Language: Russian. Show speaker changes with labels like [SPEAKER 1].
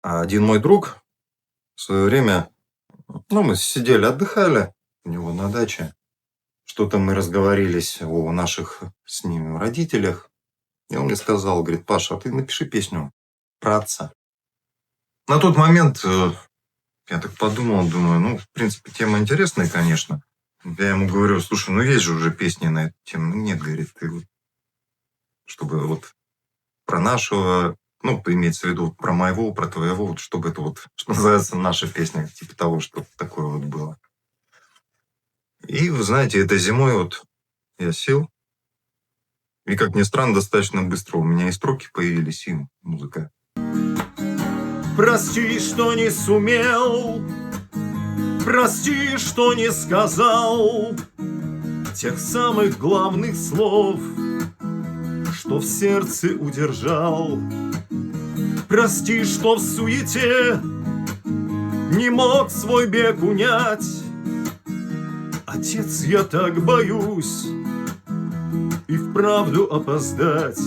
[SPEAKER 1] А один мой друг в свое время, мы сидели, отдыхали у него на даче. Что-то мы разговорились о наших с ним родителях. И он мне сказал, говорит: Паша, а ты напиши песню про отца. На тот момент я так подумал, думаю, в принципе, тема интересная, конечно. Я ему говорю: слушай, есть же уже песни на эту тему. Нет, говорит, ты чтобы про нашего, имеется в виду про моего, про твоего, чтобы это что называется, наша песня, типа того, что такое было. И, вы знаете, этой зимой я сел, и, как ни странно, достаточно быстро у меня и строки появились, и музыка.
[SPEAKER 2] Прости, что не сумел, прости, что не сказал тех самых главных слов, что в сердце удержал. Прости, что в суете не мог свой бег унять. Отец, я так боюсь и вправду опоздать.